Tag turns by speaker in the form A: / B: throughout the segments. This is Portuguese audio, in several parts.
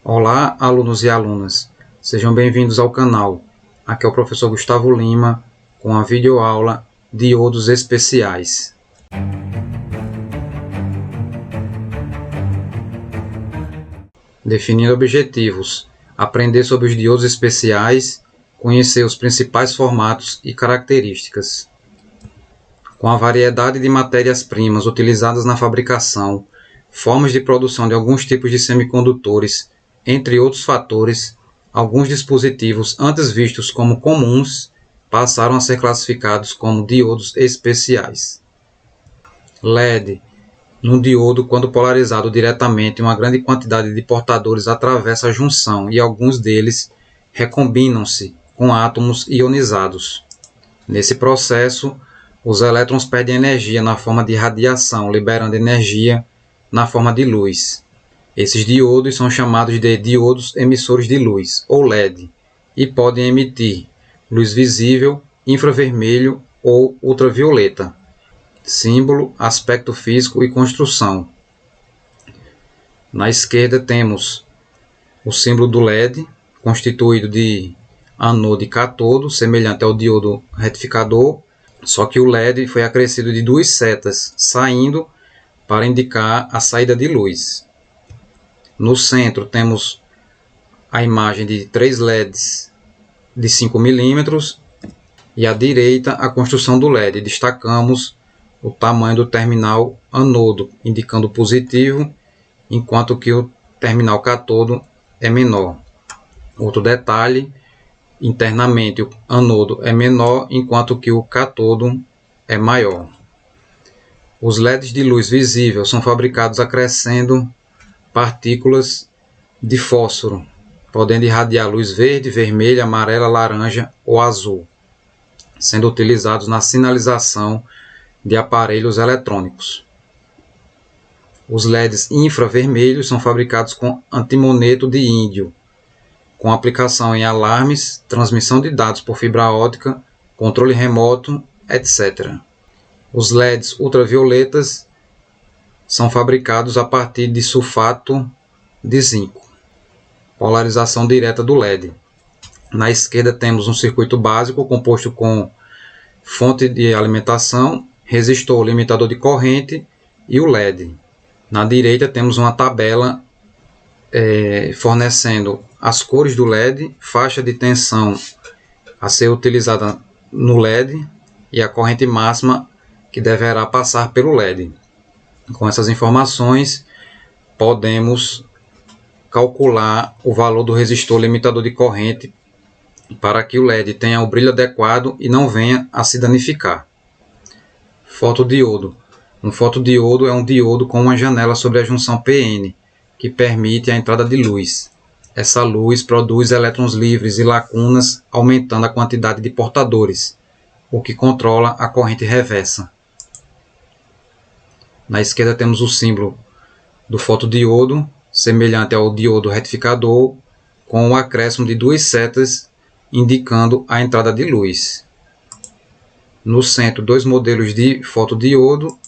A: Olá, alunos e alunas, sejam bem-vindos ao canal. Aqui é o professor Gustavo Lima com a videoaula Diodos Especiais. Definindo objetivos: aprender sobre os diodos especiais, conhecer os principais formatos e características. Com a variedade de matérias-primas utilizadas na fabricação, formas de produção de alguns tipos de semicondutores, entre outros fatores, alguns dispositivos antes vistos como comuns passaram a ser classificados como diodos especiais. LED. Num diodo, quando polarizado diretamente, uma grande quantidade de portadores atravessa a junção e alguns deles recombinam-se com átomos ionizados. Nesse processo, os elétrons perdem energia na forma de radiação, liberando energia na forma de luz. Esses diodos são chamados de diodos emissores de luz, ou LED, e podem emitir luz visível, infravermelho ou ultravioleta. Símbolo, aspecto físico e construção. Na esquerda temos o símbolo do LED, constituído de anodo e catodo, semelhante ao diodo retificador, só que o LED foi acrescido de duas setas, saindo para indicar a saída de luz. No centro temos a imagem de 3 LEDs de 5 mm e à direita a construção do LED. Destacamos o tamanho do terminal anodo, indicando positivo, enquanto que o terminal catodo é menor. Outro detalhe: internamente o anodo é menor, enquanto que o catodo é maior. Os LEDs de luz visível são fabricados acrescendo partículas de fósforo, podendo irradiar luz verde, vermelha, amarela, laranja ou azul, sendo utilizados na sinalização de aparelhos eletrônicos. Os LEDs infravermelhos são fabricados com antimoneto de índio, com aplicação em alarmes, transmissão de dados por fibra óptica, controle remoto, etc. Os LEDs ultravioletas são fabricados a partir de sulfato de zinco. Polarização direta do LED. Na esquerda temos um circuito básico composto com fonte de alimentação, resistor, limitador de corrente e o LED. Na direita temos uma tabela fornecendo as cores do LED, faixa de tensão a ser utilizada no LED e a corrente máxima que deverá passar pelo LED. Com essas informações, podemos calcular o valor do resistor limitador de corrente para que o LED tenha o brilho adequado e não venha a se danificar. Fotodiodo. Um fotodiodo é um diodo com uma janela sobre a junção PN, que permite a entrada de luz. Essa luz produz elétrons livres e lacunas, aumentando a quantidade de portadores, o que controla a corrente reversa. Na esquerda temos o símbolo do fotodiodo, semelhante ao diodo retificador, com o acréscimo de duas setas indicando a entrada de luz. No centro, 2 modelos de fotodiodo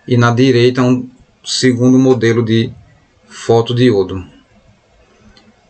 A: e na direita um segundo modelo de fotodiodo.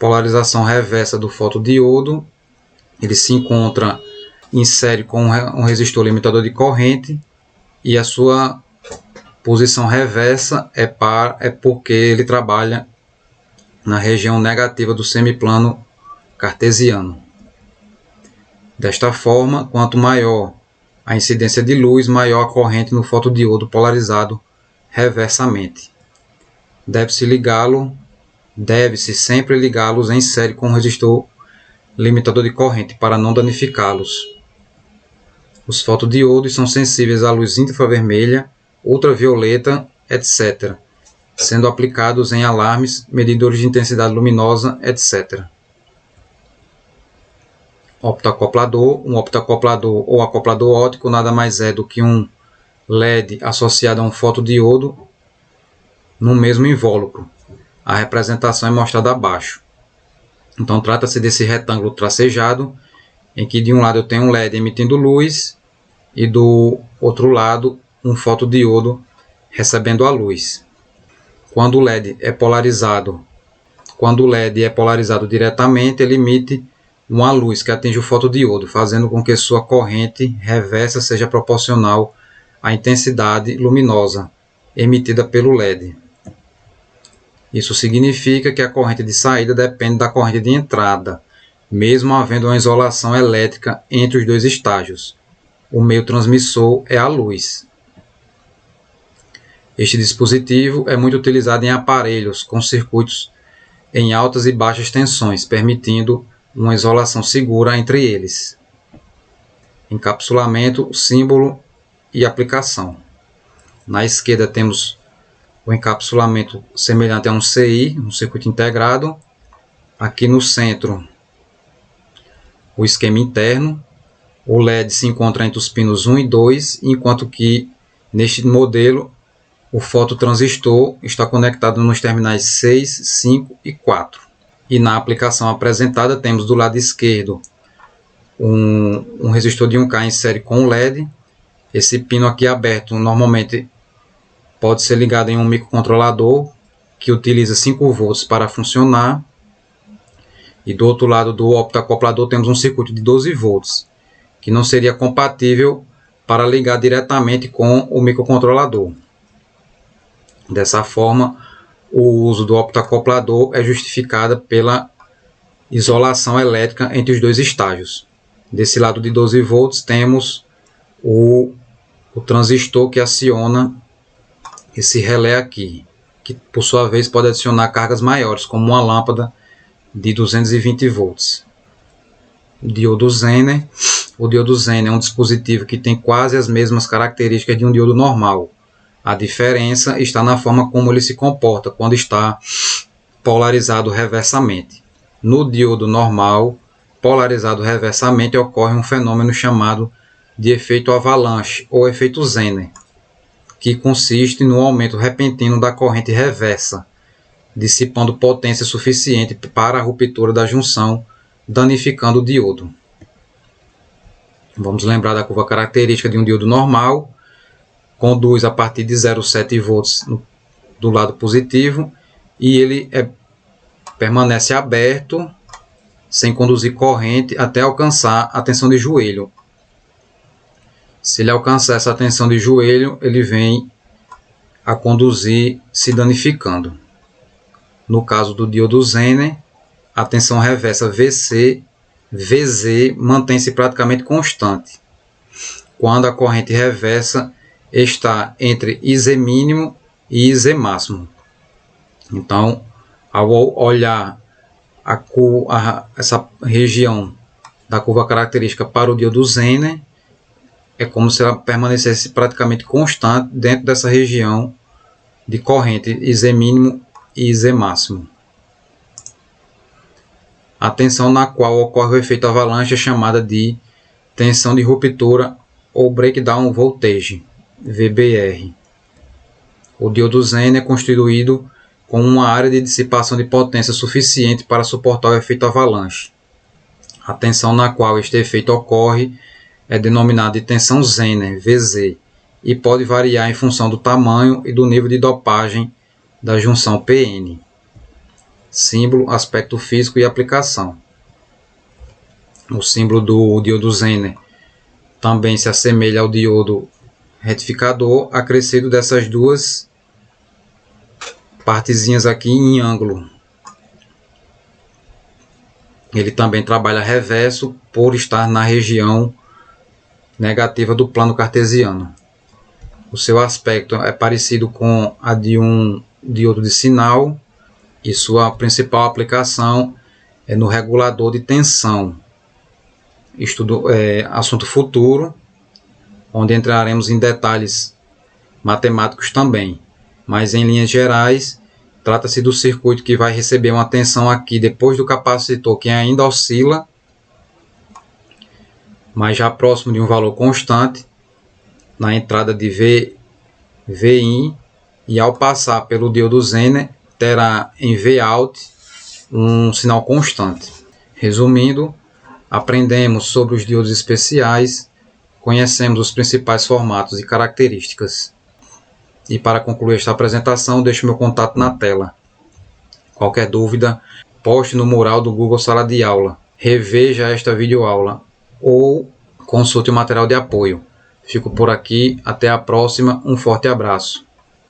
A: Polarização reversa do fotodiodo. Ele se encontra em série com um resistor limitador de corrente e a sua posição reversa é porque ele trabalha na região negativa do semiplano cartesiano. Desta forma, quanto maior a incidência de luz, maior a corrente no fotodiodo polarizado reversamente. Deve-se sempre ligá-los em série com um resistor limitador de corrente para não danificá-los. Os fotodiodos são sensíveis à luz infravermelha, ultravioleta, etc., sendo aplicados em alarmes, medidores de intensidade luminosa, etc. Optoacoplador. Um optoacoplador ou acoplador óptico nada mais é do que um LED associado a um fotodiodo no mesmo invólucro. A representação é mostrada abaixo. Então trata-se desse retângulo tracejado, em que de um lado eu tenho um LED emitindo luz e do outro lado um fotodiodo recebendo a luz. Quando o LED é polarizado Quando o LED é polarizado diretamente, ele emite uma luz que atinge o fotodiodo, fazendo com que sua corrente reversa seja proporcional à intensidade luminosa emitida pelo LED. Isso significa que a corrente de saída depende da corrente de entrada, mesmo havendo uma isolação elétrica entre os dois estágios. O meio transmissor é a luz. Este dispositivo é muito utilizado em aparelhos com circuitos em altas e baixas tensões, permitindo uma isolação segura entre eles. Encapsulamento, símbolo e aplicação. Na esquerda temos o encapsulamento semelhante a um CI, um circuito integrado. Aqui no centro, o esquema interno. O LED se encontra entre os pinos 1 e 2, enquanto que neste modelo o fototransistor está conectado nos terminais 6, 5 e 4. E na aplicação apresentada temos do lado esquerdo um resistor de 1K em série com LED. Esse pino aqui aberto normalmente pode ser ligado em um microcontrolador que utiliza 5 volts para funcionar. E do outro lado do optoacoplador temos um circuito de 12 volts, que não seria compatível para ligar diretamente com o microcontrolador. Dessa forma, o uso do optoacoplador é justificado pela isolação elétrica entre os dois estágios. Desse lado de 12 volts temos o transistor que aciona esse relé aqui, que por sua vez pode adicionar cargas maiores, como uma lâmpada de 220 volts. Diodo Zener. O diodo Zener é um dispositivo que tem quase as mesmas características de um diodo normal. A diferença está na forma como ele se comporta quando está polarizado reversamente. No diodo normal, polarizado reversamente, ocorre um fenômeno chamado de efeito avalanche ou efeito Zener, que consiste no aumento repentino da corrente reversa, dissipando potência suficiente para a ruptura da junção, danificando o diodo. Vamos lembrar da curva característica de um diodo normal. Conduz a partir de 0,7 volts do lado positivo e ele permanece aberto sem conduzir corrente até alcançar a tensão de joelho. Se ele alcançar essa tensão de joelho, ele vem a conduzir se danificando. No caso do diodo Zener, a tensão reversa VZ mantém-se praticamente constante quando a corrente reversa está entre IZ mínimo e IZ máximo. Então, ao olhar essa região da curva característica para o diodo Zener, é como se ela permanecesse praticamente constante dentro dessa região de corrente IZ mínimo e IZ máximo. A tensão na qual ocorre o efeito avalanche é chamada de tensão de ruptura ou breakdown voltage, VBR. O diodo Zener é constituído com uma área de dissipação de potência suficiente para suportar o efeito avalanche. A tensão na qual este efeito ocorre é denominada de tensão Zener, VZ, e pode variar em função do tamanho e do nível de dopagem da junção PN. Símbolo, aspecto físico e aplicação. O símbolo do diodo Zener também se assemelha ao diodo retificador, acrescido dessas duas partezinhas aqui em ângulo. Ele também trabalha reverso por estar na região negativa do plano cartesiano. O seu aspecto é parecido com a de um diodo de sinal e sua principal aplicação é no regulador de tensão. Assunto futuro, onde entraremos em detalhes matemáticos também, mas em linhas gerais trata-se do circuito que vai receber uma tensão aqui depois do capacitor que ainda oscila, mas já próximo de um valor constante na entrada de VIN, e ao passar pelo diodo Zener terá em Vout um sinal constante. Resumindo, aprendemos sobre os diodos especiais, conhecemos os principais formatos e características. E para concluir esta apresentação, deixo meu contato na tela. Qualquer dúvida, poste no mural do Google Sala de Aula. Reveja esta videoaula ou consulte o material de apoio. Fico por aqui, até a próxima, um forte abraço.